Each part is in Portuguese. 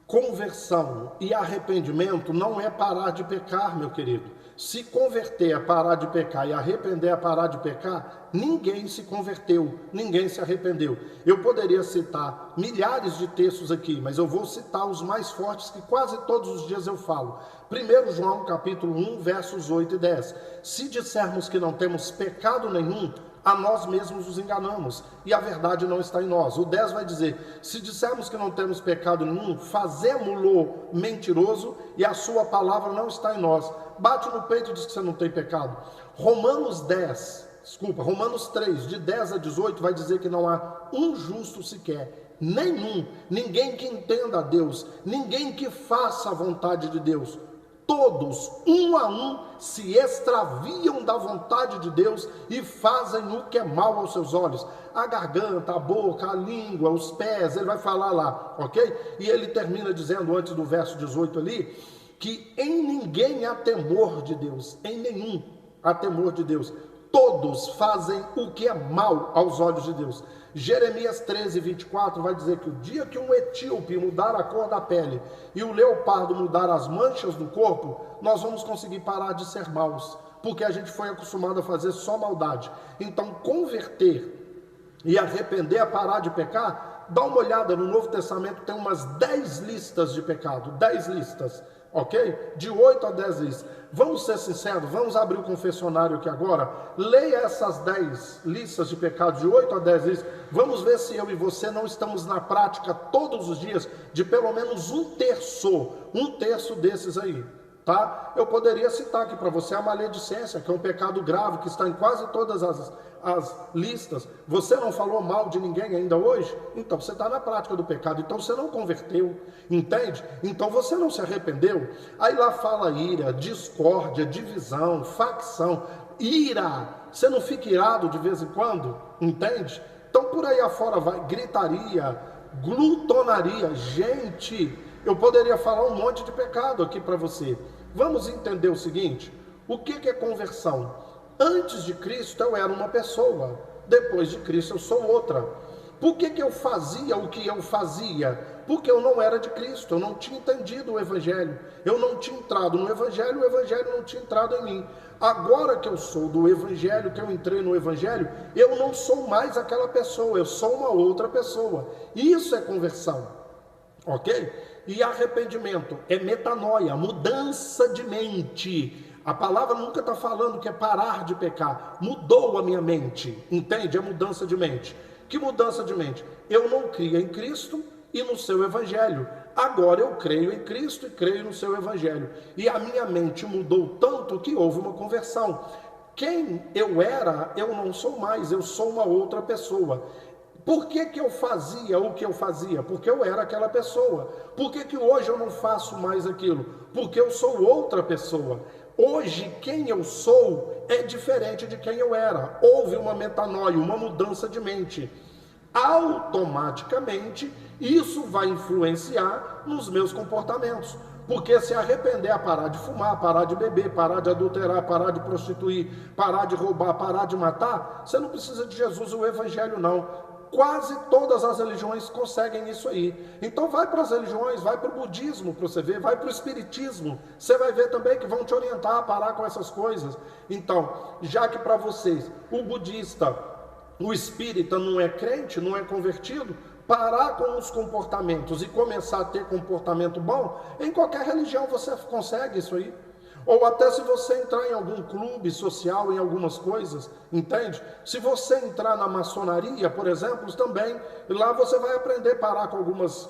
Conversão e arrependimento não é parar de pecar, meu querido. Se converter é parar de pecar e arrepender é parar de pecar, ninguém se converteu, ninguém se arrependeu. Eu poderia citar milhares de textos aqui, mas eu vou citar os mais fortes que quase todos os dias eu falo. 1 João capítulo 1, versos 8 e 10. Se dissermos que não temos pecado nenhum, a nós mesmos nos enganamos, e a verdade não está em nós. O 10 vai dizer, se dissermos que não temos pecado nenhum, fazemo-lo mentiroso, e a sua palavra não está em nós. Bate no peito e diz que você não tem pecado. Romanos 3, de 10 a 18, vai dizer que não há um justo sequer, nenhum, ninguém que entenda a Deus, ninguém que faça a vontade de Deus. Todos, um a um, se extraviam da vontade de Deus e fazem o que é mal aos seus olhos. A garganta, a boca, a língua, os pés, ele vai falar lá, ok? E ele termina dizendo, antes do verso 18 ali, que em ninguém há temor de Deus, em nenhum há temor de Deus. Todos fazem o que é mal aos olhos de Deus. Jeremias 13, 24 vai dizer que o dia que um etíope mudar a cor da pele e o leopardo mudar as manchas do corpo, nós vamos conseguir parar de ser maus, porque a gente foi acostumado a fazer só maldade. Então, converter e arrepender a parar de pecar, dá uma olhada no Novo Testamento, tem umas 10 listas de pecado, 10 listas. Ok? De 8 a 10 listas. Vamos ser sinceros, vamos abrir o confessionário aqui agora. Leia essas 10 listas de pecados, de 8 a 10 listas. Vamos ver se eu e você não estamos na prática todos os dias de pelo menos um terço desses aí. Tá? Eu poderia citar aqui para você a maledicência, que é um pecado grave, que está em quase todas as listas. Você não falou mal de ninguém ainda hoje? Então você está na prática do pecado, então você não converteu, entende? Então você não se arrependeu. Aí lá fala ira, discórdia, divisão, facção, ira. Você não fica irado de vez em quando? Entende? Então por aí afora vai gritaria, glutonaria. Gente, eu poderia falar um monte de pecado aqui para você. Vamos entender o seguinte: o que é conversão? Antes de Cristo eu era uma pessoa, depois de Cristo eu sou outra. Por que eu fazia o que eu fazia? Porque eu não era de Cristo, eu não tinha entendido o Evangelho, eu não tinha entrado no Evangelho, o Evangelho não tinha entrado em mim. Agora que eu sou do Evangelho, que eu entrei no Evangelho, eu não sou mais aquela pessoa, eu sou uma outra pessoa. Isso é conversão, ok? E arrependimento é metanoia, mudança de mente. A palavra nunca está falando que é parar de pecar. Mudou a minha mente, entende? É mudança de mente. Que mudança de mente? Eu não cria em Cristo e no seu Evangelho. Agora eu creio em Cristo e creio no seu Evangelho. E a minha mente mudou tanto que houve uma conversão. Quem eu era, eu não sou mais, eu sou uma outra pessoa. Por que eu fazia o que eu fazia? Porque eu era aquela pessoa. Por que hoje eu não faço mais aquilo? Porque eu sou outra pessoa. Hoje, quem eu sou é diferente de quem eu era. Houve uma metanoia, uma mudança de mente. Automaticamente, isso vai influenciar nos meus comportamentos. Porque se arrepender a parar de fumar, parar de beber, parar de adulterar, parar de prostituir, parar de roubar, parar de matar, você não precisa de Jesus ou o Evangelho, não. Quase todas as religiões conseguem isso aí. Então vai para as religiões, vai para o budismo para você ver, vai para o espiritismo. Você vai ver também que vão te orientar a parar com essas coisas. Então, já que para vocês o budista, o espírita não é crente, não é convertido, parar com os comportamentos e começar a ter comportamento bom, em qualquer religião você consegue isso aí. Ou até se você entrar em algum clube social, em algumas coisas, entende? Se você entrar na maçonaria, por exemplo, também, lá você vai aprender a parar com algumas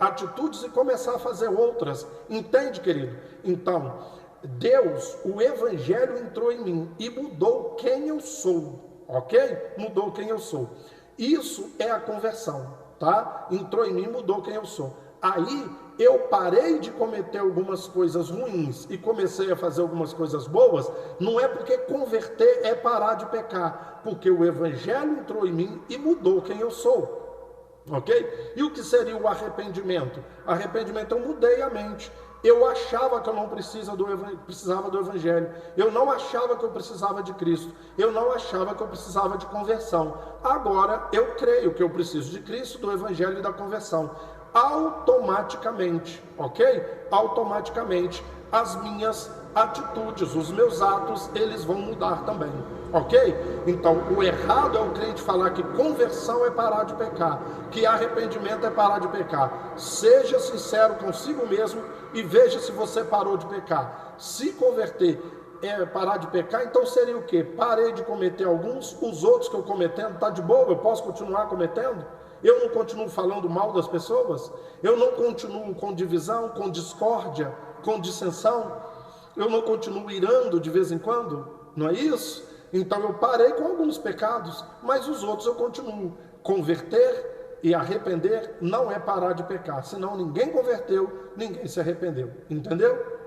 atitudes e começar a fazer outras. Entende, querido? Então, Deus, o Evangelho entrou em mim e mudou quem eu sou, ok? Mudou quem eu sou. Isso é a conversão, tá? Entrou em mim e mudou quem eu sou. Aí eu parei de cometer algumas coisas ruins e comecei a fazer algumas coisas boas. Não é porque converter é parar de pecar, porque o Evangelho entrou em mim e mudou quem eu sou, ok? E o que seria o arrependimento? Arrependimento, eu mudei a mente. Eu achava que eu não precisava do Evangelho. Eu não achava que eu precisava de Cristo. Eu não achava que eu precisava de conversão. Agora eu creio que eu preciso de Cristo, do Evangelho e da conversão. automaticamente, ok? Automaticamente as minhas atitudes, os meus atos, eles vão mudar também, ok? Então, o errado é o crente falar que conversão é parar de pecar, que arrependimento é parar de pecar. Seja sincero consigo mesmo e veja se você parou de pecar. Se converter é parar de pecar, então seria o quê? Parei de cometer alguns, os outros que eu cometendo, tá de boa, eu posso continuar cometendo? Eu não continuo falando mal das pessoas? Eu não continuo com divisão, com discórdia, com dissensão? Eu não continuo irando de vez em quando? Não é isso? Então eu parei com alguns pecados, mas os outros eu continuo. Converter e arrepender não é parar de pecar, senão ninguém converteu, ninguém se arrependeu. Entendeu?